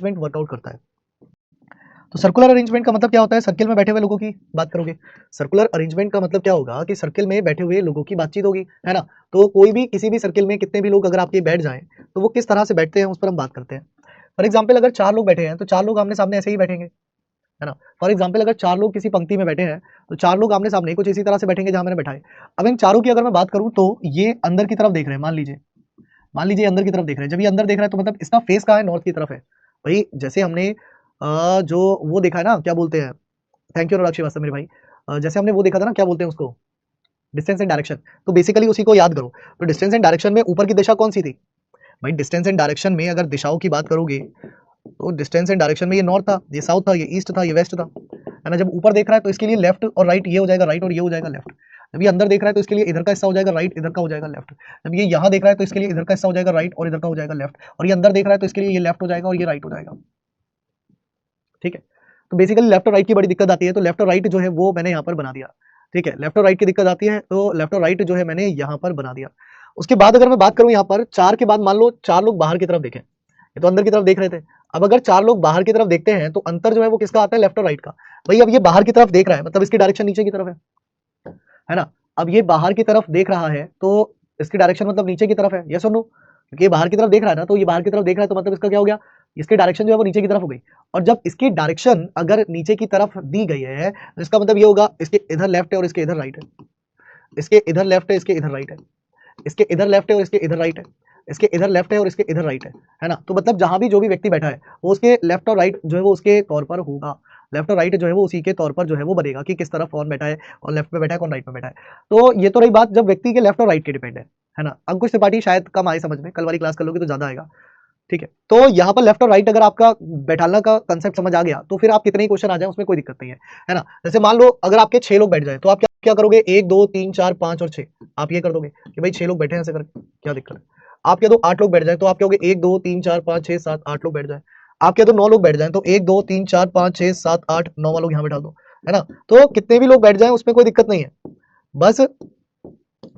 Arrangement workout करता है। तो सर्कुलर अरेंजमेंट का मतलब क्या होता है? सर्किल में बैठे हुए लोगों की बात करोगे। सर्कुलर अरेंजमेंट का मतलब क्या होगा कि सर्किल में बैठे हुए लोगों की बातचीत होगी, है ना? तो कोई भी किसी भी सर्किल में कितने भी लोग अगर आपके बैठ जाएं तो वो किस तरह से बैठते हैं उस पर हम बात करते हैं। फॉर एग्जाम्पल अगर 4 लोग बैठे हैं तो 4 लोग आमने सामने ऐसे ही बैठेंगे, है ना? फॉर एग्जाम्पल अगर 4 लोग किसी पंक्ति में बैठे हैं तो 4 लोग आमने सामने कुछ इसी तरह से बैठेंगे जहां मैंने बैठाए। अब इन चारों की अगर मैं बात करूं तो ये अंदर की तरफ देख रहे हैं, मान लीजिए अंदर की तरफ देख रहे हैं। जब ये अंदर देख रहा है तो मतलब इसका फेस कहाँ है? नॉर्थ की तरफ है। भाई जैसे हमने जो वो देखा है ना, क्या बोलते हैं, थैंक यू अनुराग श्रीवास्तव मेरे भाई, जैसे हमने वो देखा था ना, क्या बोलते हैं उसको, डिस्टेंस एंड डायरेक्शन। तो बेसिकली उसी को याद करो। तो डिस्टेंस एंड डायरेक्शन में ऊपर की दिशा कौन सी थी? भाई डिस्टेंस एंड डायरेक्शन में अगर दिशाओं की बात करोगे तो डिस्टेंस एंड डायरेक्शन में ये नॉर्थ था, ये साउथ था, ये ईस्ट था, ये वेस्ट था, है ना? जब ऊपर देख रहा है तो इसके लिए लेफ्ट और राइट ये हो जाएगा राइट और ये हो जाएगा लेफ्ट। जब ये अंदर देख रहा है तो इसके लिए इधर का हिस्सा हो जाएगा राइट, इधर का हो जाएगा लेफ्ट। जब ये यहाँ देख रहा है तो इसके लिए इधर का हिस्सा हो जाएगा राइट और इधर का हो जाएगा लेफ्ट। और ये अंदर देख रहा है तो इसके लिए ये लेफ्ट हो जाएगा और ये राइट हो जाएगा। ठीक है? तो बेसिकली लेफ्ट और राइट की बड़ी दिक्कत आती है, तो लेफ्ट और राइट जो है वो मैंने यहाँ पर बना दिया। ठीक है, लेफ्ट और राइट की दिक्कत आती है तो लेफ्ट और राइट जो है मैंने यहाँ पर बना दिया। उसके बाद अगर मैं बात करूं यहाँ पर 4 के बाद, मान लो 4 लोग बाहर की तरफ देखें, ये तो अंदर की तरफ देख रहे थे। अब अगर 4 लोग बाहर की तरफ देखते हैं तो अंतर जो है वो किसका आता है? लेफ्ट और राइट का। भाई अब ये बाहर की तरफ देख रहा है मतलब इसकी डायरेक्शन नीचे की तरफ है ना? अब ये बाहर की तरफ देख रहा है तो इसकी डायरेक्शन मतलब नीचे की तरफ है, यस और नो? क्योंकि ये बाहर की तरफ देख रहा है ना, तो ये बाहर की तरफ देख रहा है तो मतलब इसका क्या हो गया? इसकी डायरेक्शन जो है वो नीचे की तरफ हो गई। और जब इसकी डायरेक्शन अगर नीचे की तरफ दी गई है तो इसका मतलब ये होगा इसके इधर लेफ्ट है और इसके इधर राइट है, इसके इधर लेफ्ट है, इसके इधर राइट है, इसके इधर लेफ्ट है और इसके इधर राइट है, इसके इधर लेफ्ट है और इसके इधर राइट है ना? तो मतलब जहां भी जो भी व्यक्ति बैठा है वो उसके लेफ्ट और राइट जो है वो उसके तौर पर होगा। लेफ्ट और राइट जो है वो उसी के तौर पर जो है वो बनेगा कि किस तरफ कौन बैठा है, कौन लेफ्ट में बैठा है, कौन राइट में बैठा है। तो ये तो रही बात जब व्यक्ति के लेफ्ट और राइट के डिपेंड है ना? अंकुश त्रिपाठी शायद कम आए समझ में, कल वाली क्लास कर लोगे तो ज्यादा आएगा। ठीक है, तो यहाँ पर लेफ्ट और राइट अगर आपका बैठाना का कंसेप्ट समझ आ गया तो फिर आप कितने ही क्वेश्चन आ जाए उसमें कोई दिक्कत नहीं है ना? जैसे मान लो अगर आपके 6 लोग बैठ जाए तो आप क्या क्या करोगे? 1 2 3 4 5 और 6, आप ये कर दोगे कि भाई 6 लोग बैठे हैं ऐसे करके, क्या दिक्कत है? आप क्या दो 8 लोग बैठ जाए तो आप क्या होगे? 1 2 3 4 5 6 7 8 लोग बैठ जाए। आप क्या दो 9 लोग बैठ जाए तो 1 2 3 4 5 6 7 8 9 लोग यहाँ बैठा दो, है ना? तो कितने भी लोग बैठ जाए उसमें कोई दिक्कत नहीं है। बस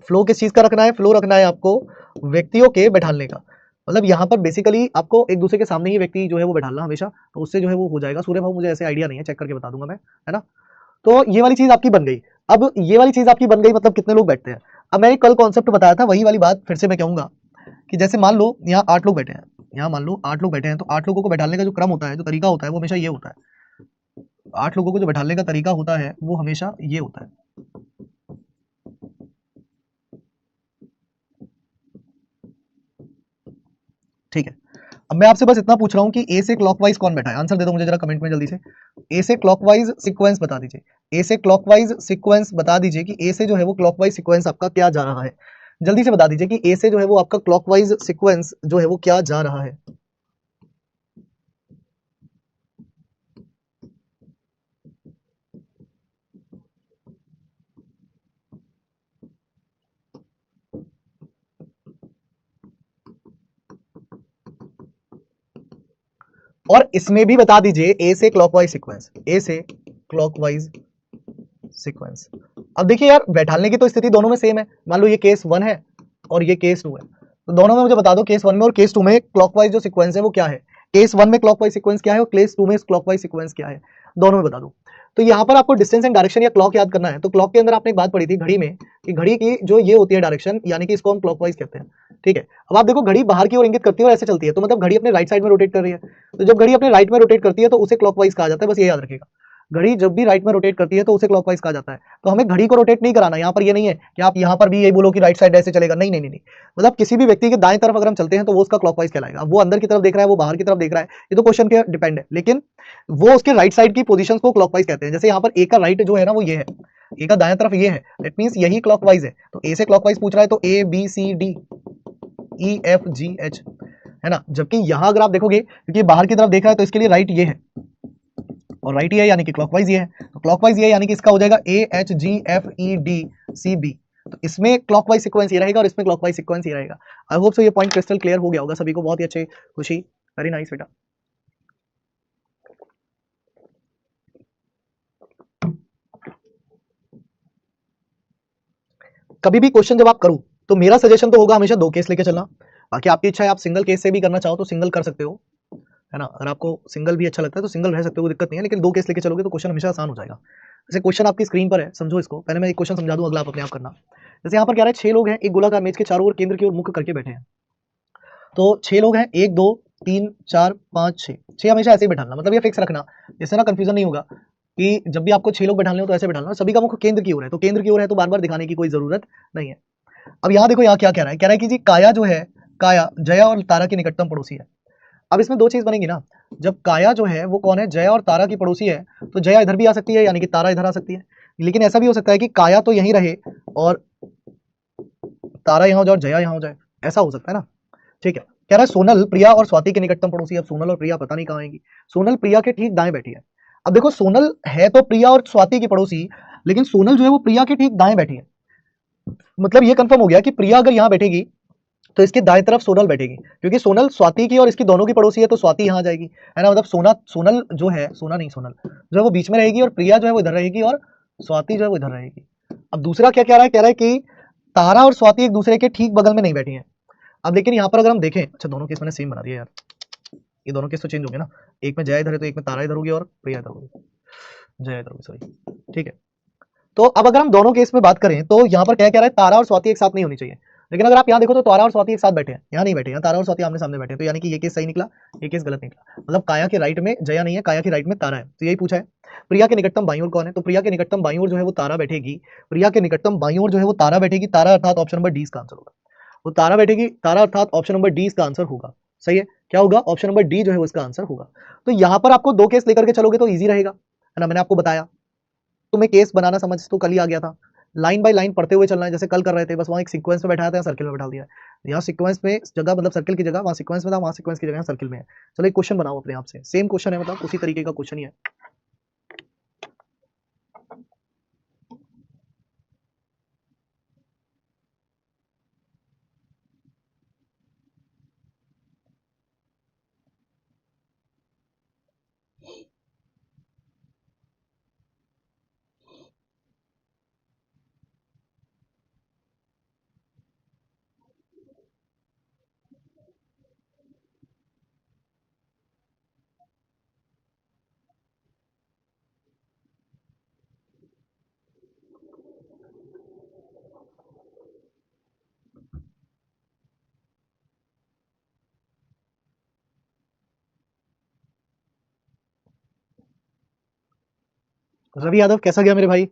फ्लो किस चीज का रखना है? फ्लो रखना है आपको व्यक्तियों के बैठाने का। मतलब यहाँ पर बेसिकली आपको एक दूसरे के सामने ही व्यक्ति जो है वो बैठाना हमेशा, तो उससे जो है वो हो जाएगा। सूर्य भाव मुझे ऐसे आइडिया नहीं है, चेक करके बता दूंगा मैं, है ना? तो ये वाली चीज आपकी बन गई। अब ये वाली चीज आपकी बन गई मतलब कितने लोग बैठते हैं। अब मैंने कल कॉन्सेप्ट बताया था, वही वाली बात फिर से मैं कहूंगा कि जैसे मान लो यहाँ 8 लोग बैठे हैं, यहाँ मान लो 8 लोग बैठे हैं, तो 8 लोगों को बैठाने का जो क्रम होता है, जो तरीका होता है वो हमेशा ये होता है। 8 लोगों को जो बैठाने का तरीका होता है वो हमेशा ये होता है। ठीक है, अब मैं आपसे बस इतना पूछ रहा हूँ कि ए से क्लॉकवाइज कौन बैठा है? आंसर दे दो मुझे जरा कमेंट में जल्दी से। ए से क्लॉकवाइज सीक्वेंस बता दीजिए। ए से क्लॉकवाइज सीक्वेंस बता दीजिए कि ए से जो है वो क्लॉकवाइज सीक्वेंस आपका क्या जा रहा है। जल्दी से बता दीजिए कि ए से जो है वो आपका क्लॉकवाइज सीक्वेंस जो है वो क्या जा रहा है। और इसमें भी बता दीजिए ए से क्लॉकवाइज सीक्वेंस, ए से क्लॉकवाइज सीक्वेंस। अब देखिए यार, बैठाने की तो स्थिति दोनों में सेम है। मान लो ये केस 1 है और ये केस 2 है, तो दोनों में मुझे बता दो केस 1 में और केस 2 में क्लॉकवाइज जो सीक्वेंस है वो क्या है। केस 1 में क्लॉकवाइज सीक्वेंस क्या है और केस 2 में क्लॉकवाइज सीक्वेंस क्या है, दोनों में बता दो। तो यहाँ पर आपको डिस्टेंस एंड डायरेक्शन या क्लॉक याद करना है। तो क्लॉक के अंदर आपने एक बात पढ़ी थी घड़ी में कि घड़ी की जो ये होती है डायरेक्शन, यानी कि इसको हम क्लॉकवाइज कहते हैं। ठीक है, अब आप देखो घड़ी बाहर की ओर इंगित करती है और ऐसे चलती है, तो मतलब घड़ी अपने राइट साइड में रोटेट कर रही है। तो जब घड़ी अपने राइट में रोटेट करती है तो उसे क्लॉकवाइज कहा जाता है, बस ये याद रखिएगा। घड़ी जब भी राइट में रोटेट करती है तो उसे क्लॉकवाइज कहा जाता है। तो हमें घड़ी को रोटेट नहीं कराना, यहाँ पर ये नहीं है कि आप यहाँ पर भी यही बोलो कि राइट साइड ऐसे चलेगा, नहीं नहीं नहीं, मतलब किसी भी व्यक्ति के दाएं तरफ अगर हम चलते हैं तो वो उसका क्लॉकवाइज कहलाएगा। वो अंदर की तरफ देख रहा है, वो बाहर की तरफ देख रहा है, ये तो क्वेश्चन के डिपेंड है, लेकिन वो उसके राइट साइड की पोजीशंस को क्लॉकवाइज कहते हैं। जैसे यहाँ पर ए का राइट जो है ना वो ये है, ए का दाएं तरफ ये है, दैट मींस यही क्लॉकवाइज है। तो ए से क्लॉकवाइज पूछ रहा है तो A B C D E F G H, है ना? जबकि यहां अगर आप देखोगे क्योंकि बाहर की तरफ देख रहा है तो इसके लिए राइट ये है और राइट ये है, यानी कि क्लॉकवाइज ये है। तो क्लॉकवाइज ये है, यानी कि इसका हो जाएगा A H G F E D C B. तो इसमें क्लॉकवाइज सीक्वेंस ये रहेगा और इसमें क्लॉकवाइज सीक्वेंस ये रहेगा। आई होप सो ये पॉइंट क्रिस्टल क्लियर हो गया होगा सभी को। बहुत ही अच्छे, खुशी, वेरी नाइस बेटा। कभी भी क्वेश्चन जब आप करो तो मेरा सजेशन तो होगा हमेशा 2 केस लेके चलना। बाकी आपकी इच्छा है, आप सिंगल केस से भी करना चाहो तो सिंगल कर सकते हो, है ना। अगर आपको सिंगल भी अच्छा लगता है तो सिंगल रह सकते हो, कोई दिक्कत नहीं है, लेकिन 2 केस लेके चलोगे तो क्वेश्चन हमेशा आसान हो जाएगा। जैसे क्वेश्चन आपकी स्क्रीन पर है, समझो इसको। पहले मैं एक क्वेश्चन समझा दूं, अगला आप अपने आप करना। जैसे यहाँ पर क्या रहा है, 6 लोग हैं, एक गोलाकार मेज के चारों ओर केंद्र की ओर मुख करके बैठे हैं। तो 6 लोग हैं, 1 2 3 4 5 6, 6 हमेशा ऐसे ही बैठाना, मतलब ये फिक्स रखना, इससे ना कंफ्यूजन नहीं होगा कि जब भी आपको 6 लोग बैठाने हो तो ऐसे बैठाना। सभी का मुख केंद्र की ओर है, तो केंद्र की ओर है तो बार-बार दिखाने की कोई जरूरत नहीं है। अब यहाँ देखो, यहाँ क्या कह रहा है, कह रहा है कि जी काया जो है, काया जया और तारा की निकटतम पड़ोसी है। अब इसमें 2 चीज बनेगी ना, जब काया जो है वो कौन है, जया और तारा की पड़ोसी है, तो जया इधर भी आ सकती है, यानी कि तारा इधर आ सकती है। लेकिन ऐसा भी हो सकता है कि काया तो यहीं रहे और तारा यहाँ हो जाए और जया यहाँ हो जाए, ऐसा हो सकता है ना। ठीक है, कह रहा है सोनल प्रिया और स्वाति के निकटतम पड़ोसी। अब सोनल और प्रिया पता नहीं कहाँ आएंगी। सोनल प्रिया के ठीक दाएं बैठी है। अब देखो, सोनल है तो प्रिया और स्वाति की पड़ोसी, लेकिन सोनल जो है वो प्रिया के ठीक दाएं बैठी है। मतलब ये कंफर्म हो गया कि प्रिया अगर यहाँ बैठेगी तो इसके दाएं तरफ सोनल बैठेगी, क्योंकि सोनल स्वाति की और इसकी दोनों की पड़ोसी है, तो स्वाति यहाँ आ जाएगी, है ना। मतलब सोनल जो है, सोनल जो है वो बीच में रहेगी और प्रिया जो है वो इधर रहेगी और स्वाति जो है वो इधर रहेगी। अब दूसरा क्या कह रहा है, कह रहा है कि तारा और स्वाति एक दूसरे के ठीक बगल में नहीं बैठी है। अब लेकिन यहाँ पर अगर हम देखें, अच्छा दोनों केस मैंने सेम बना दिया यार, ये दोनों केस तो चेंज होंगे ना, एक में जया इधर है तो एक में तारा इधर होगी और प्रिया इधर होगी, जया इधर होगी, सॉरी। ठीक है, तो अब अगर हम दोनों केस में बात करें तो यहाँ पर क्या कह रहा है, तारा और स्वाति एक साथ नहीं होनी चाहिए। लेकिन अगर आप यहाँ देखो तो तारा और स्वाति एक साथ बैठे हैं, यहाँ नहीं बैठे, यहाँ तारा और स्वाति आमने सामने बैठे हैं, तो यानी कि ये केस सही निकला, ये केस गलत निकला। मतलब काया के राइट में जया नहीं है, काया के राइट में तारा है, तो यही पूछा है। प्रिया के निकटतम बाईं ओर कौन है, तो प्रिया के निकटतम बाईं ओर जो है वो तारा बैठेगी। प्रिया के निकटतम बाईं ओर जो है वो तारा बैठेगी, तारा अर्थात ऑप्शन नंबर डी इसका आंसर होगा। वो तारा बैठेगी, तारा अर्थात ऑप्शन नंबर डी इसका आंसर होगा। सही है, क्या होगा, ऑप्शन नंबर डी जो है वो इसका आंसर होगा। तो यहाँ पर आपको 2 केस लेकर के चलोगे तो ईजी रहेगा, है ना। मैंने आपको बताया, तुम्हें केस बनाना समझ तो कल ही आ गया था। लाइन बाय लाइन पढ़ते हुए चलना है, जैसे कल कर रहे थे, बस वहाँ एक सीक्वेंस में बैठाया था, सर्किल में बैठा दिया है। यहाँ सीक्वेंस में जगह, मतलब सर्किल की जगह वहाँ सीक्वेंस में था, वहाँ सीक्वेंस की जगह सर्किल में है। चलो एक क्वेश्चन बनाओ अपने आप से, सेम क्वेश्चन है, मतलब उसी तरीके का क्वेश्चन ही है। रवि यादव कैसा गया मेरे भाई?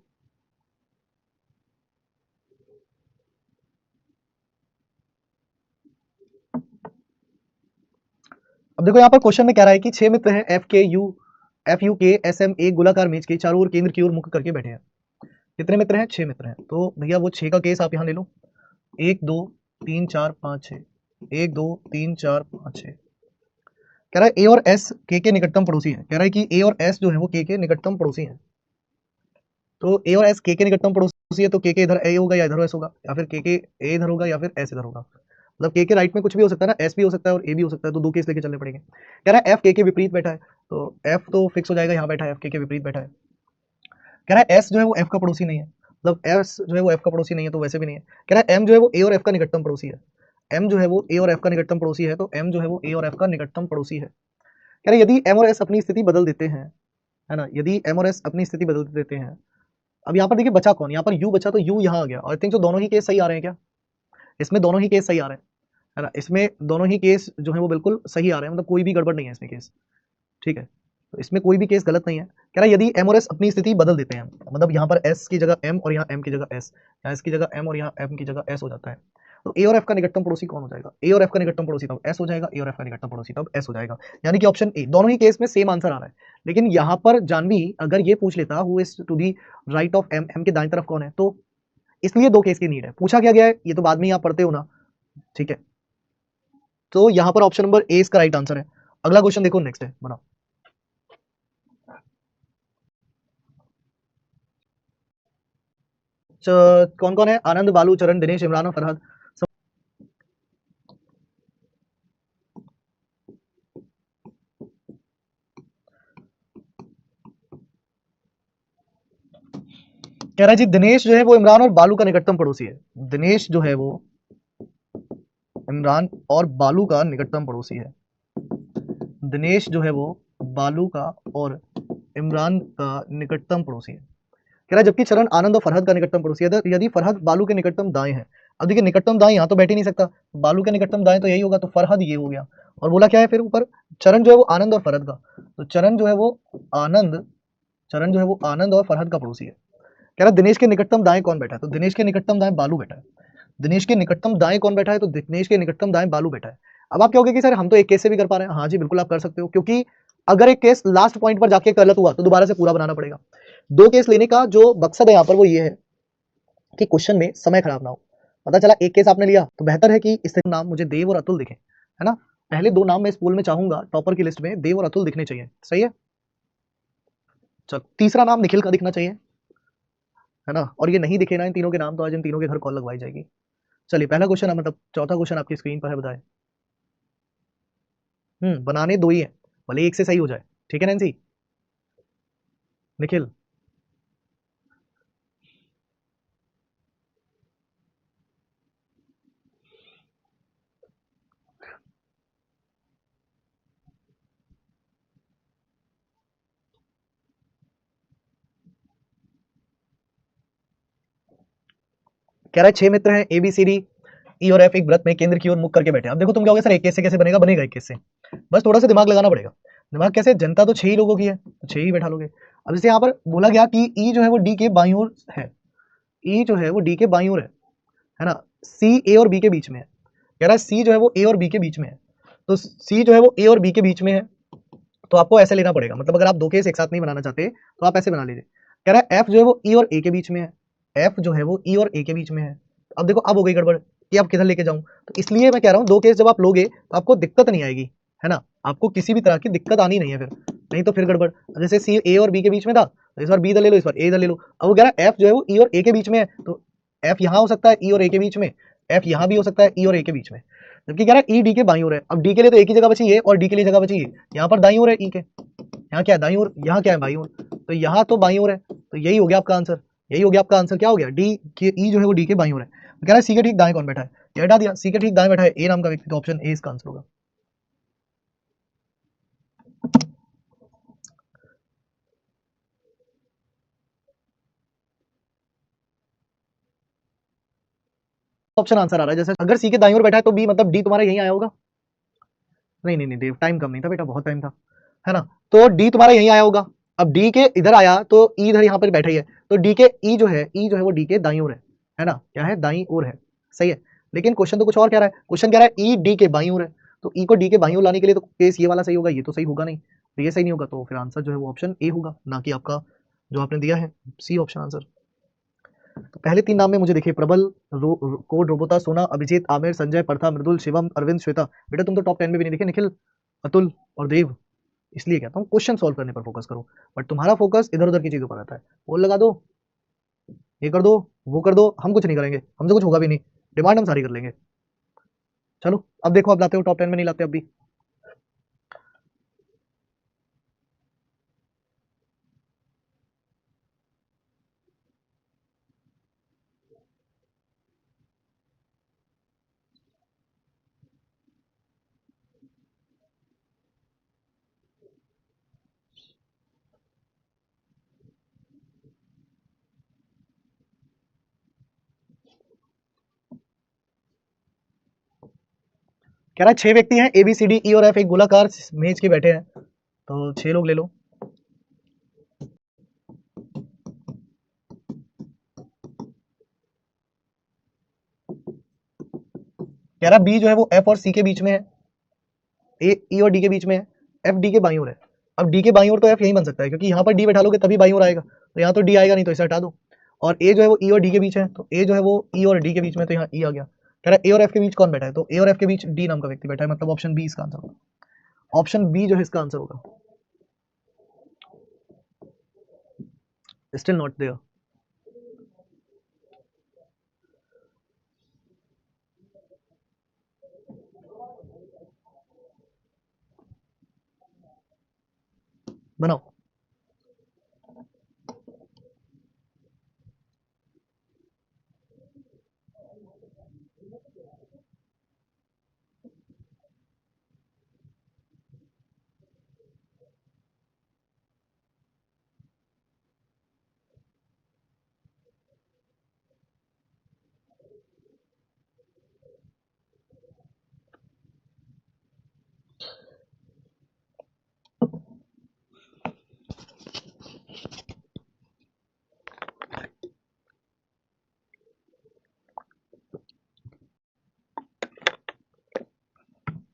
अब देखो यहाँ पर क्वेश्चन में कह रहा है कि 6 मित्र हैं, एफ यू के एस एम, एक गोलाकार मेज के चारों ओर केंद्र की ओर मुख करके बैठे हैं। कितने मित्र हैं, 6 मित्र हैं। तो भैया वो 6 का केस आप यहाँ ले लो, 1 2 3 4 5 6, 1 2 3 4 5 6। कह रहा है ए और एस के निकटतम पड़ोसी है। कह रहा है कि ए और एस जो है वो के निकटतम पड़ोसी है। तो ए और एस के निकटतम पड़ोसी है, तो के इधर ए होगा या इधर एस होगा, या फिर के ए इधर होगा या फिर एस इधर होगा। मतलब के राइट में कुछ भी हो सकता है ना, एस भी हो सकता है और ए भी हो सकता है, तो 2 केस लेके चलने पड़ेंगे। कह रहा है एफ के विपरीत बैठा है, तो एफ तो फिक्स हो जाएगा, यहाँ बैठा है, एफ के विपरीत बैठा है। कह रहा है एस जो है वो एफ का पड़ोसी नहीं है, मतलब एस जो है वो एफ का पड़ोसी नहीं है, तो वैसे भी नहीं है। कह रहा है एम जो है वो ए और एफ का निकटतम पड़ोसी है। एम जो है वो ए और एफ का निकटतम पड़ोसी है, तो एम जो है वो ए और एफ का निकटतम पड़ोसी है। कह रहा है यदि एम और एस अपनी स्थिति बदल देते हैं, है ना, यदि एम और एस अपनी स्थिति बदल देते हैं। अब यहाँ पर देखिए बचा कौन, यहाँ पर यू बचा, तो यू यहाँ आ गया, और आई थिंक जो दोनों ही केस सही आ रहे हैं क्या, इसमें दोनों ही केस सही आ रहे हैं, है ना। इसमें दोनों ही केस जो है वो बिल्कुल सही आ रहे हैं, मतलब कोई भी गड़बड़ नहीं है इसमें केस। ठीक है, तो इसमें कोई भी केस गलत नहीं है। कह रहा है यदि एम और एस अपनी स्थिति बदल देते हैं, मतलब यहाँ पर एस की जगह एम और यहाँ एम की जगह एस, यहाँ एस की जगह एम और यहाँ एम की जगह एस हो जाता है, तो ए और एफ का निकटतम पड़ोसी कौन हो जाएगा, ए और एफ का निकटतम पड़ोसी तब एस हो जाएगा, ए और एफ का निकटतम पड़ोसी तब एस हो जाएगा, यानी कि ऑप्शन ए। दोनों ही केस में सेम आंसर आ रहा है। लेकिन यहाँ पर जानवी अगर ये पूछ लेता who is to the right of M, M के दाएं तरफ कौन है, तो इसलिए 2 केस की नीड है। पूछा क्या गया है ये तो बाद में ही आप पढ़ते हो ना, ठीक है। तो यहाँ पर ऑप्शन नंबर ए इसका राइट आंसर है। अगला क्वेश्चन देखो, नेक्स्ट है, बनाओ। कौन कौन है, आनंद, बालू, चरण, दिनेश, इमरान और फरहद। कह रहा है जी दिनेश जो है वो इमरान और बालू का निकटतम पड़ोसी है। दिनेश जो है वो इमरान और बालू का निकटतम पड़ोसी है। दिनेश जो है वो बालू का और इमरान का निकटतम पड़ोसी है। कह रहा है जबकि चरण आनंद और फरहद का निकटतम पड़ोसी है। यदि फरहद बालू के निकटतम दाएं हैं, अब देखिए निकटतम दाएं यहाँ तो बैठ ही नहीं सकता, बालू के निकटतम दाएं तो यही होगा, तो फरहद ये हो गया। और बोला क्या है फिर ऊपर, चरण जो है वो आनंद और फरहद का, तो चरण जो है वो आनंद और फरहद का पड़ोसी है। कह रहा दिनेश के निकटतम दाएं कौन बैठा है, तो दिनेश के निकटतम दाएं बालू बैठा है। दिनेश के निकटतम दाएं कौन बैठा है, तो दिनेश के निकटतम दाएं बालू बैठा है। अब आप कहोगे कि सर हम तो एक केस से भी कर पा रहे हैं। हाँ जी बिल्कुल आप कर सकते हो, क्योंकि अगर एक केस लास्ट पॉइंट पर जाके गलत हुआ तो दोबारा से पूरा बनाना पड़ेगा। दो केस लेने का जो मकसद है यहाँ पर वो ये है कि क्वेश्चन में समय खराब ना हो। पता चला एक केस आपने लिया तो बेहतर है कि इससे नाम मुझे देव और अतुल दिखे, है ना। पहले दो नाम मैं इस पोल में चाहूंगा टॉपर की लिस्ट में देव और अतुल दिखने चाहिए, सही है। चल तीसरा नाम निखिल का दिखना चाहिए, है ना। और ये नहीं दिखे ना इन तीनों के नाम तो आज इन तीनों के घर कॉल लगवाई जाएगी। चलिए पहला क्वेश्चन है, मतलब चौथा क्वेश्चन आपकी स्क्रीन पर है, बताए। बनाने दो ही है, भले एक से सही हो जाए, ठीक है नैन्सी। निखिल कह रहा है 6 मित्र हैं ए बी सी डी ई और एफ एक व्रत में केंद्र की ओर मुख करके बैठे। अब देखो तुम कहोगे सर एक केस से कैसे बनेगा, बनेगा एक केस से, बस थोड़ा सा दिमाग लगाना पड़ेगा। दिमाग कैसे, जनता तो 6 ही लोगों की है तो 6 ही बैठा लोगे। अब जैसे यहाँ पर बोला गया कि ई जो है वो डी के बाईं ओर है, ई जो है वो डी के बाईं ओर है ना, सी ए और बी के बीच में है। कह रहा है सी जो है वो ए और बी के बीच में है, तो सी जो है वो ए और बी के बीच में है, तो आपको ऐसे लेना पड़ेगा। मतलब अगर आप दो केस एक साथ नहीं बनाना चाहते तो आप ऐसे बना लीजिए। कह रहा है एफ जो है वो ई और ए के बीच में है, एफ जो है वो ई और ए के बीच में है। अब देखो अब हो गई गड़बड़ कि अब किधर लेके जाऊं, तो इसलिए मैं कह रहा हूं दो केस जब आप लोगे तो आपको दिक्कत नहीं आएगी, है ना। आपको किसी भी तरह की दिक्कत आनी नहीं है फिर, नहीं तो फिर गड़बड़। जैसे सी ए और बी के बीच में था, तो इस बार बी इधर ले लो, इस बार ए इधर ले लो। अब वो कह रहा है एफ जो है वो ई और ए के बीच में है, तो एफ यहाँ हो सकता है ई और ए के बीच में, एफ यहाँ भी हो सकता है ई और ए के बीच में, जबकि कह रहा है ई डी के बाईं ओर है। अब डी के लिए तो एक ही जगह बची है और डी के लिए जगह बची है यहाँ पर दाईं ओर है ई के, यहाँ क्या है दाईं ओर, यहाँ क्या है बाईं ओर, तो यहाँ तो बाईं ओर है, तो यही हो गया आपका आंसर। यही हो गया आपका आंसर, क्या हो गया, डी के ई जो है वो डी के बाईं ओर है। तो कह रहा है सी के ठीक दाएं कौन बैठा है, ये हटा दिया, सी के ठीक दाएं बैठा है ए नाम का व्यक्ति, तो ऑप्शन ए इसका आंसर होगा। ऑप्शन आंसर आ रहा है, जैसे अगर सी के दाईं ओर बैठा है तो बी मतलब डी तुम्हारा यहीं आया होगा। नहीं नहीं नहीं देव, टाइम कम नहीं था बेटा, बहुत टाइम था, है ना। तो डी तुम्हारा यहीं आया होगा। अब डी के इधर आया तो ई इधर यहाँ पर बैठा ही है, तो डी के ई जो है, ई जो है वो डी के दाईं ओर है ना, क्या है दाईं ओर है, सही है। लेकिन क्वेश्चन तो कुछ और कह रहा है, क्वेश्चन कह रहा है ई डी के बाईं ओर है, तो ई को डी के बाईं ओर लाने के लिए तो केस ये वाला सही होगा, ये तो सही होगा नहीं, तो ये सही नहीं होगा, तो फिर आंसर जो है वो ऑप्शन ए होगा, ना कि आपका जो आपने दिया है सी ऑप्शन आंसर। तो पहले 3 नाम में मुझे देखिए, प्रबल, कोड, रोबोता, सोना, अभिजीत, आमिर, संजय, पर्था, मृदुल, शिवम, अरविंद, श्वेता। बेटा तुम तो टॉप 10 में भी नहीं दिखे, निखिल, अतुल और देव। इसलिए कहता हूँ क्वेश्चन सॉल्व करने पर फोकस करो, बट तुम्हारा फोकस इधर उधर की चीजों पर रहता है। पोल लगा दो, ये कर दो, वो कर दो, हम कुछ नहीं करेंगे, हमसे कुछ होगा भी नहीं, डिमांड हम सारी कर लेंगे। चलो अब देखो, अब लाते हो टॉप 10 में, नहीं लाते अब भी। कह रहा है 6 व्यक्ति हैं, ए बी सी डी ई और एफ एक गोलाकार मेज के बैठे हैं, तो 6 लोग ले लो। कह रहा बी जो है वो एफ और सी के बीच में है, ए ई और डी के बीच में है, एफ डी के बाईं ओर है। अब डी के बाईं ओर तो एफ यहीं बन सकता है, क्योंकि यहाँ पर डी बैठा लोगे तभी बाईं ओर आएगा, तो यहाँ तो डी आएगा नहीं, तो इसे हटा दो। और ए जो है वो ई और डी के बीच है, तो ए जो है वो ई और डी के बीच में, तो यहाँ ई आ गया। कह रहा है ए और एफ के बीच कौन बैठा है, तो ए और एफ के बीच डी नाम का व्यक्ति बैठा है, मतलब ऑप्शन बी इसका आंसर होगा। ऑप्शन बी जो है इसका आंसर होगा। Still not there. बनाओ।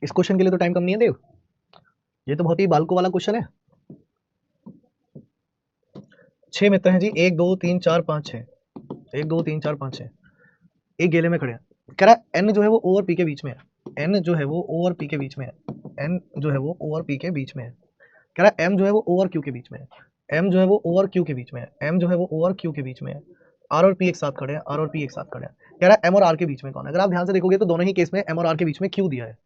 इस क्वेश्चन के लिए तो टाइम कम नहीं है देव, ये तो बहुत ही बालकों वाला क्वेश्चन है। 6 मित्र हैं जी, 1 2 3 4 5 6, 1 2 3 4 5 6, एक गेले में खड़े हैं। कह रहा है n जो है वो ओ और p के बीच में है, n जो है वो ओ और p के बीच में है, n जो है वो ओ और p के बीच में है। कह रहा है m जो है वो o और q के बीच में है, m जो है वो o और q के बीच में है, m जो है वो o और q के बीच में है, r और p एक साथ खड़े हैं, r और p एक साथ खड़े हैं। कह रहा है m और r के बीच में कौन है। अगर आप ध्यान से देखोगे तो दोनों ही केस में m और r के बीच में q दिया है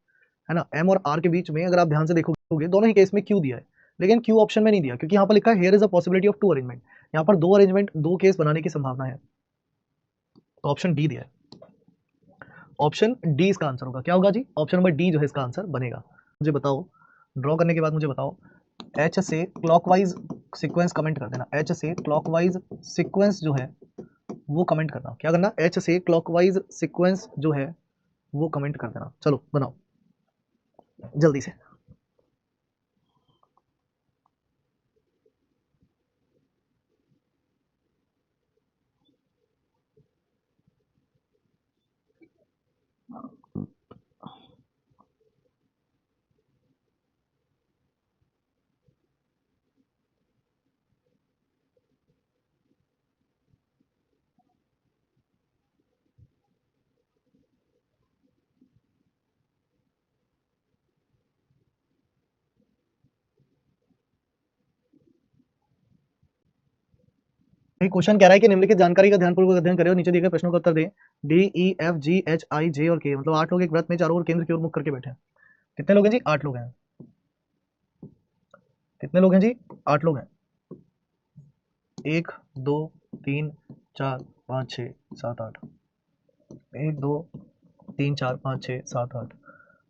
ना, m और r के बीच में अगर आप ध्यान से देखोगे दोनों ही केस में q दिया है, लेकिन q ऑप्शन में नहीं दिया क्योंकि यहाँ पर लिखा है here is a possibility of 2 arrangement, यहाँ पर 2 अरेंजमेंट 2 केस बनाने की संभावना है, तो ऑप्शन डी दिया है। ऑप्शन डी इसका आंसर होगा। क्या होगा जी, ऑप्शन नंबर डी जो है इसका आंसर बनेगा। मुझे बताओ, ड्रॉ करने के बाद मुझे बताओ, एच से क्लॉकवाइज सीक्वेंस कमेंट कर देना, एच से क्लॉकवाइज सीक्वेंस जो है वो कमेंट करना। क्या करना, एच से क्लॉकवाइज सीक्वेंस जो है वो कमेंट कर देना। चलो बनाओ जल्दी से। क्वेश्चन कह रहा है कि निम्नलिखित जानकारी का ध्यानपूर्वक अध्ययन करें और नीचे दिए गए प्रश्नों का उत्तर दें। D E F G H I J और के, मतलब 8 लोग एक व्रत में चारों ओर केंद्र की ओर मुख करके बैठे हैं। कितने लोग हैं जी, 8 लोग हैं। कितने लोग हैं जी, 8 लोग हैं। 1 2 3 4 5 6 7 8, 1 2 3 4 5 6 7 8,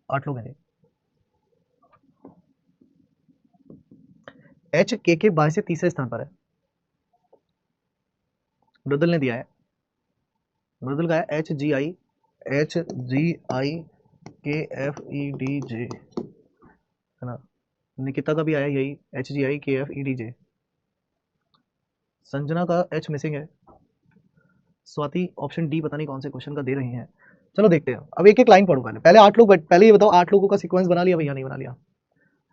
8 लोग हैं जी। एच के बाएं से तीसरे स्थान पर है। मृदुल ने दिया है, मृदुल का है एच जी आई के एफ ई डी जे, है ना। निकिता का भी आया यही एच जी आई के F E D J. Sanjana का एच मिसिंग है। स्वाति ऑप्शन डी पता नहीं कौन से क्वेश्चन का दे रही हैं। चलो देखते हैं, अब एक एक लाइन पढ़ो। पहले 8 लोग, पहले ये बताओ 8 लोगों का सीक्वेंस बना लिया भैया, नहीं बना लिया,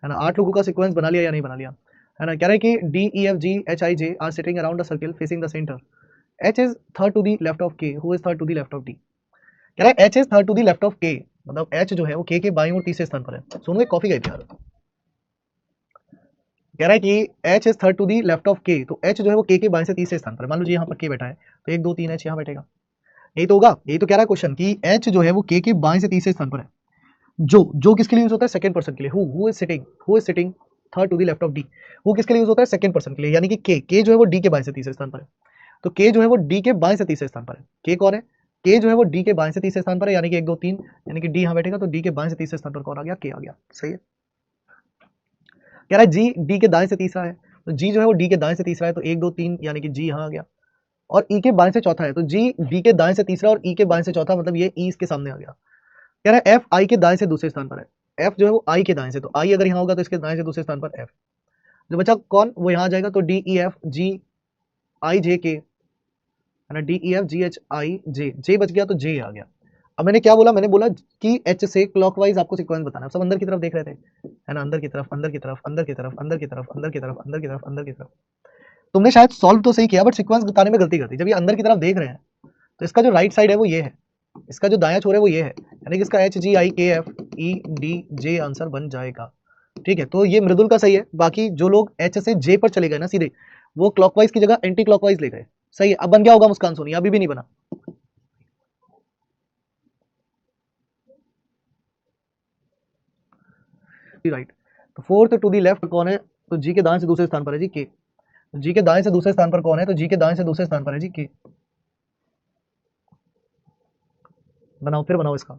है ना। 8 लोगों का सीक्वेंस बना लिया या नहीं बना लिया, है ना। कह रहे हैं कि D E F G H I J are sitting around the circle facing the centre, H is third to the left of K, who is third to the left of D. कह रहा है H is third to the left of K, मतलब H जो है वो के बाईं और तीसरे स्थान पर है। सुनो एक कॉफी गई थी यार। कह रहा है कि H is third to the left of K, तो एच जो है वो के बाईं से तीसरे स्थान पर है। मान लो जी यहाँ पर के बैठा है तो 1 2 3 एच यहाँ बैठेगा, यही तो होगा। यही तो कह रहा है क्वेश्चन कि एच जो है वो के बाएं से तीसरे स्थान पर है। जो किसके लिए यूज होता है, सेकंड पर्सन के लिए। Who is sitting third to the left of D, वो किसके लिए यूज होता है, सेकंड पर्सन के लिए, यानी कि के जो है वो डी के बाएं से तीसरे स्थान पर है। तो के जो है वो डी के बाएं से तीसरे स्थान पर है। के कौन है, के जो है वो डी के बाएं से तीसरे स्थान पर है, यानी कि 1 2 3, यानी कि डी यहाँ बैठेगा तो डी के बाएं से तीसरे स्थान पर कौन आ गया, के आ गया। सही है। कह रहा है जी डी के दाएं से तीसरा है, तो जी जो है वो डी के दाएं से तीसरा है, तो 1 2 3 यानी कि जी यहाँ आ गया। और ई के बाएं से चौथा है, तो जी डी के दाएं से तीसरा और ई के बाएं से चौथा, मतलब ये ई इसके सामने आ गया। कह रहा है एफ आई के दाएं से दूसरे स्थान पर है, एफ जो है वो आई के दाएं से, तो आई अगर यहाँ होगा तो इसके दाएं से दूसरे स्थान पर एफ। जो बचा कौन, वो यहाँ आ जाएगा, तो डी ई एफ जी आई जे के, है ना, D E F G H I J, J बच गया तो जे आ गया। अब मैंने क्या बोला, मैंने बोला कि एच से क्लॉकवाइज आपको सीक्वेंस बताना है। सब अंदर की तरफ देख रहे थे, है ना, अंदर की तरफ, अंदर की तरफ, अंदर की तरफ, अंदर की तरफ, अंदर की तरफ, अंदर की तरफ, अंदर की तरफ। तुमने शायद सॉल्व तो सही किया बट सीक्वेंस बताने में गलती कर दी। जब ये अंदर की तरफ देख रहे हैं तो इसका जो राइट साइड है वो ये है, इसका जो दायां छोर है वो ये है, यानी कि इसका एच जी आई के F E D J answer बन जाएगा। ठीक है, तो ये मृदुल का सही है। बाकी जो लोग एच से जे पर चले गए ना सीधे, वो क्लॉकवाइज की जगह एंटी क्लॉकवाइज ले गए। सही है। अब बन गया होगा मुस्कान सोनी, अभी भी नहीं बना। राइट, तो फोर्थ टू दी लेफ्ट कौन है, तो जी के दाएं से दूसरे स्थान पर है जी के। जी के दाएं से दूसरे स्थान पर कौन है, तो जी के दाएं से दूसरे स्थान पर है जी के। बनाओ, फिर बनाओ इसका,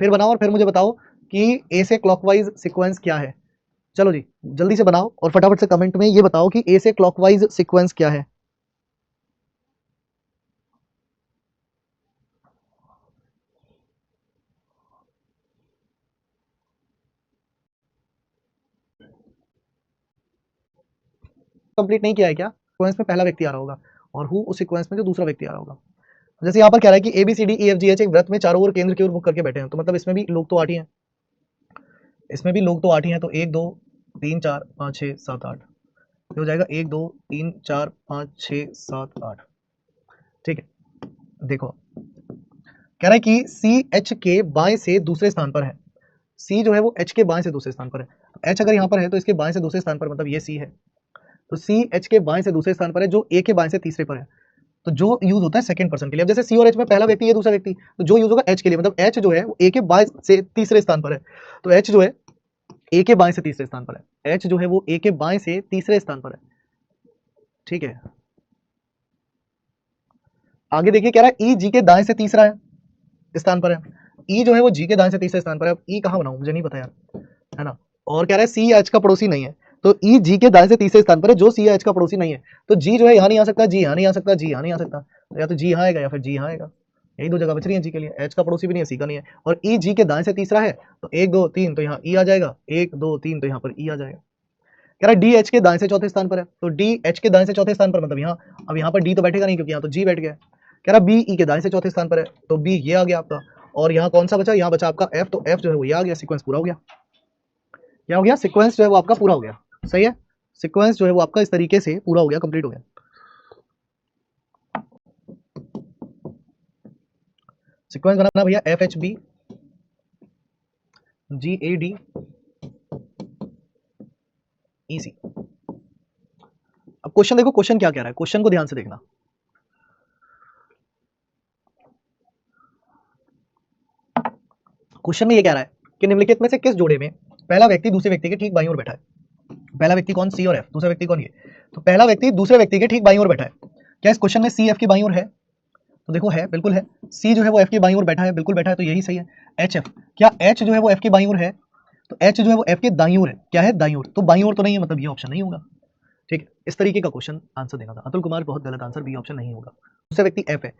फिर बनाओ और फिर मुझे बताओ कि ए से क्लॉकवाइज सीक्वेंस क्या है। चलो जी जल्दी से बनाओ और फटाफट से कमेंट में ये बताओ कि ए से क्लॉकवाइज सीक्वेंस क्या है। कंप्लीट नहीं किया है क्या, सीक्वेंस में पहला व्यक्ति आ रहा होगा और हु उस सीक्वेंस में जो दूसरा व्यक्ति आ रहा होगा। जैसे यहाँ पर कह रहा है कि A B C D E F G H एक व्रत में चारों ओर केंद्र की ओर मुख करके बैठे हैं, तो मतलब इसमें भी लोग तो 8 ही हैं। इसमें भी लोग तो 8 ही हैं, तो 1 2 3 4 5 6 7 8 हो जाएगा 1 2 3 4 5 6 7 8। ठीक है, देखो कह रहा है कि सी एच के बाएं से दूसरे स्थान पर है। सी जो है वो एच के बाएं से दूसरे स्थान पर है। एच अगर यहाँ पर है तो इसके बाएं से दूसरे स्थान पर, मतलब ये सी है, तो सी एच के बाएं से दूसरे स्थान पर है, जो ए के बाएं से तीसरे पर है। तो जो यूज होता है सेकंड पर्सन के लिए, अब जैसे सी और एच में पहला व्यक्ति है दूसरा व्यक्ति, तो जो यूज होगा एच के लिए, मतलब एच जो है वो ए के बाएं से तीसरे स्थान पर है, तो एच जो है ए के बाएं से तीसरे स्थान पर है। एच जो है वो ए के बाएं से तीसरे स्थान पर है। ठीक है, आगे देखिए कह रहा है ई जी के दाएं से तीसरा है स्थान पर है। ई जो है वो जी के दाएं से तीसरे स्थान पर है। अब ई कहां बनाऊं, मुझे नहीं पता यार, है ना। और कह रहा है सी एच का पड़ोसी नहीं है, तो ई जी के दाएं से तीसरे स्थान पर है, जो सी एच का पड़ोसी नहीं है। तो जी जो है यहाँ नहीं आ सकता, जी यहाँ नहीं आ सकता, जी यहाँ नहीं आ सकता, तो या तो जी यहाँ आएगा या फिर जी यहाँ आएगा। यही दो जगह बच रही है जी के लिए। एच का पड़ोसी भी नहीं है, सी का नहीं है, और ई जी के दाएं से तीसरा है, तो 1 2 3 तो यहाँ ई आ जाएगा, 1 2 3 तो यहाँ पर ई आ जाएगा। कह रहा है डी एच के दाएं से चौथे स्थान पर है, तो डी एच के दाएं से चौथे स्थान पर मतलब यहाँ, अब यहाँ पर डी तो बैठेगा नहीं क्योंकि यहाँ तो जी बैठ गया है। कह रहा बी ई के दाएं से चौथे स्थान पर है, तो बी ये आ गया आपका, और यहाँ कौन सा बचा, यहाँ बचा आपका एफ, तो एफ जो है वो ये आ गया। सीक्वेंस पूरा हो गया। क्या हो गया, सीक्वेंस जो है वो आपका पूरा हो गया। सही है, सीक्वेंस जो है वो आपका इस तरीके से पूरा हो गया, कंप्लीट हो गया। सीक्वेंस बनाना भैया, F H B G A D E C. अब क्वेश्चन देखो, क्वेश्चन क्या कह रहा है, क्वेश्चन को ध्यान से देखना। क्वेश्चन में ये कह रहा है कि निम्नलिखित में से किस जोड़े में पहला व्यक्ति दूसरे व्यक्ति के ठीक बाईं ओर बैठा है। पहला व्यक्ति कौन, सी और एफ, दूसरा व्यक्ति कौन ये, तो पहला व्यक्ति दूसरे व्यक्ति के ठीक बाईं ओर बैठा है। क्या इस क्वेश्चन में सी एफ की बाईं ओर है, तो देखो है, बिल्कुल है। सी जो है वो एफ की बाईं ओर बैठा है, बिल्कुल बैठा है, तो यही सही है। एच एफ, क्या एच जो है वो एफ की बाईं ओर है, तो एच जो है वो एफ के दाईं ओर है। क्या है, दाईं ओर, तो बाईं ओर तो नहीं है, मतलब ये ऑप्शन नहीं होगा। ठीक है, इस तरीके का क्वेश्चन आंसर देना था। अतुल कुमार बहुत गलत आंसर, बी ऑप्शन नहीं होगा। दूसरा व्यक्ति एफ है,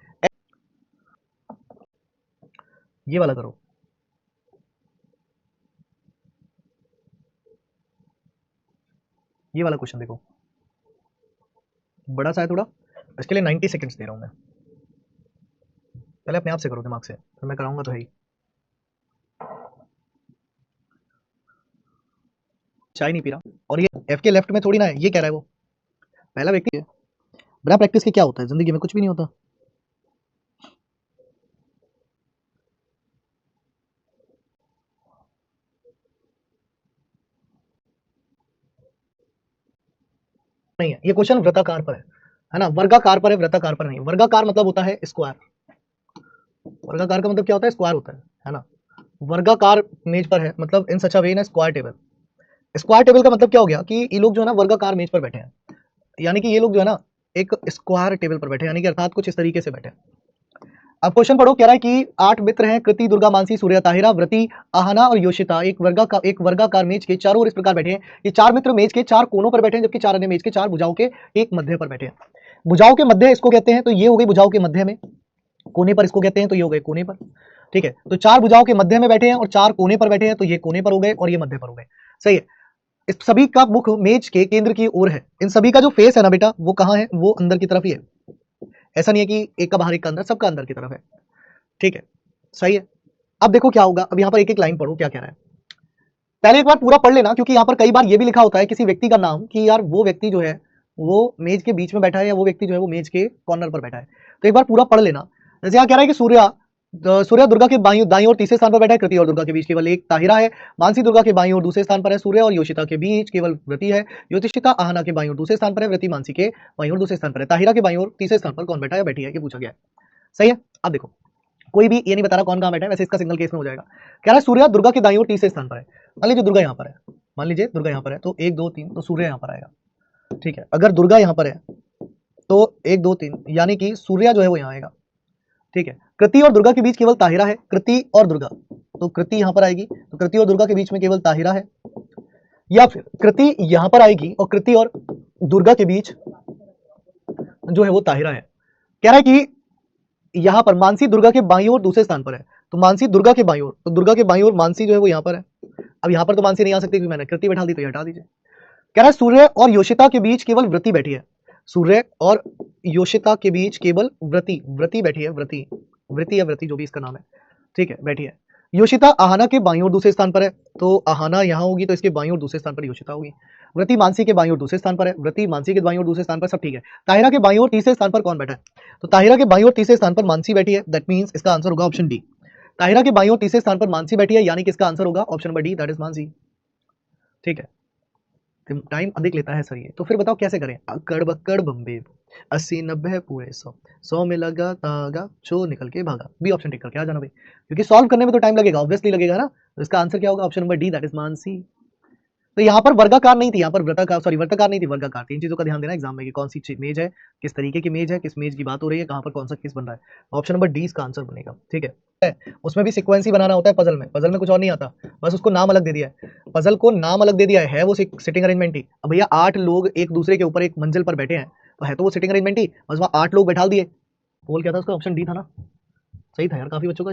ये वाला करो। ये वाला क्वेश्चन देखो, बड़ा सा है थोड़ा, इसके लिए 90 सेकंड्स दे रहा हूं मैं। पहले अपने आप से करो, दिमाग से, फिर मैं कराऊंगा तो है ही। चाय नहीं पी रहा, और ये एफ के लेफ्ट में थोड़ी ना है, ये कह रहा है वो पहला व्यक्ति है। बिना प्रैक्टिस के क्या होता है जिंदगी में, कुछ भी नहीं होता। नहीं है ये क्वेश्चन, वृत्ताकार पर है ना, वर्गाकार पर है, वृत्ताकार पर नहीं। वर्गाकार मतलब होता है स्क्वायर, वर्गाकार का मतलब क्या होता है, स्क्वायर होता है ना। वर्गाकार मेज पर है, मतलब in such a way in square table. Square table का मतलब क्या हो गया कि ये लोग जो है ना वर्गाकार मेज पर बैठे हैं, यानी कि ये लोग जो है ना एक स्क्वायर टेबल पर बैठे हैं, यानी कि अर्थात कुछ इस तरीके से बैठे हैं। अब क्वेश्चन पढ़ो, कह रहा है कि 8 मित्र हैं, कृति, दुर्गा, मानसी, सूर्या, ताहिरा, व्रती, आहना और योशिता एक वर्गाकार मेज के चारों ओर इस प्रकार बैठे हैं। ये 4 मित्र मेज के 4 कोनों पर बैठे हैं, जबकि 4 अन्य मेज के 4 भुजाओं के एक मध्य पर बैठे हैं। भुजाओं के मध्य इसको कहते हैं, तो ये हो गई भुजाओं के मध्य में। कोने पर इसको कहते हैं, तो ये हो गए कोने पर। ठीक है, तो 4 भुजाओं के मध्य में बैठे हैं और 4 कोने पर बैठे हैं, तो ये कोने पर हो गए और ये मध्य पर हो गए। सही है, इस सभी का मुख मेज के केंद्र की ओर है। इन सभी का जो फेस है ना बेटा, वो कहाँ है, वो अंदर की तरफ ही है। ऐसा नहीं है कि एक का बाहर एक का अंदर, सबका अंदर की तरफ है। ठीक है, सही है। अब देखो क्या होगा, अब यहाँ पर एक एक लाइन पढ़ो क्या कह रहा है। पहले एक बार पूरा पढ़ लेना, क्योंकि यहाँ पर कई बार ये भी लिखा होता है किसी व्यक्ति का नाम, कि यार वो व्यक्ति जो है वो मेज के बीच में बैठा है, या वो व्यक्ति जो है वो मेज के कॉर्नर पर बैठा है। तो एक बार पूरा पढ़ लेना। जैसे यहाँ कह रहा है कि सूर्य दुर्गा के दाईं ओर तीसरे स्थान पर बैठा है, कृति और दुर्गा के बीच केवल एक ताहिरा है, मानसी दुर्गा के बाईं ओर दूसरे स्थान पर है, सूर्य और योशिता के बीच केवल व्रती है, योतिषिता आहना के बाईं ओर दूसरे स्थान पर है, व्रती मानसी के बाईं ओर दूसरे स्थान पर है, ताहिरा के बाईं ओर तीसरे स्थान पर कौन बैठा है, बैठी है, ये पूछा गया है। सही है। अब देखो कोई भी ये नहीं बता रहा कौन कहाँ बैठा है, वैसे इसका सिंगल केस में हो जाएगा। कह रहा है सूर्य दुर्गा के दाईं ओर तीसरे स्थान पर है। मान लीजिए दुर्गा यहाँ पर है, मान लीजिए दुर्गा यहाँ पर है, तो 1 2 3 तो सूर्य यहाँ पर आएगा। ठीक है, अगर दुर्गा यहाँ पर है तो 1 2 3 यानी कि सूर्य जो है वो यहाँ आएगा। ठीक है, कृति और दुर्गा के बीच केवल ताहिरा है, कृति और दुर्गा, तो कृति यहाँ पर आएगी, तो कृति और दुर्गा के बीच में केवल ताहिरा है, या फिर कृति यहाँ पर आएगी और कृति और दुर्गा के बीच जो है वो ताहिरा है। कह रहा है कि यहाँ पर मानसी दुर्गा के बाईं ओर दूसरे स्थान पर है, तो मानसी दुर्गा के बाईं ओर, तो दुर्गा के बाईं ओर मानसी जो है वो यहाँ पर है। अब यहाँ पर तो मानसी नहीं आ सकती क्योंकि मैंने कृति बैठा दी, तो ये हटा दीजिए। कह रहा है सूर्य और योशिता के बीच केवल व्रती बैठी है, सूर्य और योशिता के बीच केवल व्रती बैठी है, व्रती या व्रती जो भी इसका नाम है। ठीक है, बैठी है। योशिता आहाना के बाईं ओर दूसरे स्थान पर है, तो आहाना यहाँ होगी तो इसके बाईं ओर दूसरे स्थान पर योशिता होगी। व्रति मानसी के बाईं ओर दूसरे स्थान पर है, व्रति मानसी के बाईं ओर दूसरे स्थान पर, सब ठीक है। ताहिरा के बाईं ओर तीसरे स्थान पर कौन बैठा है? तो ताहिरा के बाईं ओर तीसरे स्थान पर मानसी बैठी है, दैट मींस इसका आंसर होगा ऑप्शन डी। ताहिरा के बाईं ओर तीसरे स्थान पर मानसी बैठी है, यानी कि इसका आंसर होगा option number D, that is Mansi. ठीक है, टाइम अधिक लेता है सर ये, तो फिर बताओ कैसे करें? अकड़ बक्कड़ बम्बे 80 90 पूरे 100 में लगा तागा चोर निकल के भागा, बी ऑप्शन टिक करके आ जाना भाई, क्योंकि सॉल्व करने में तो टाइम लगेगा, ऑब्वियसली लगेगा ना। तो इसका आंसर क्या होगा? Option number D, that is Mansi. तो यहाँ पर वर्गाकार नहीं थी, यहाँ पर वर्गाकार नहीं थी, वर्गाकार थी। इन चीजों का ध्यान देना एग्जाम में कि कौन सी मेज है, किस तरीके की मेज है, किस मेज की बात हो रही है, कहाँ पर कौन सा किस बन रहा है। ऑप्शन नंबर डी इसका आंसर बनेगा। ठीक है, उसमें भी सीक्वेंस ही बनाना होता है पजल में कुछ और नहीं आता, बस उसको नाम अलग दे दिया है, पजल को नाम अलग दे दिया है वो सिटिंग अरेंजमेंट ही। अब भैया 8 लोग एक दूसरे के ऊपर एक मंजिल पर बैठे हैं, तो है तो वो सिटिंग अरेंजमेंट ही, बस वहाँ 8 लोग बैठा दिए। बोल क्या था उसका? ऑप्शन डी था ना, सही था यार, काफी बच्चों का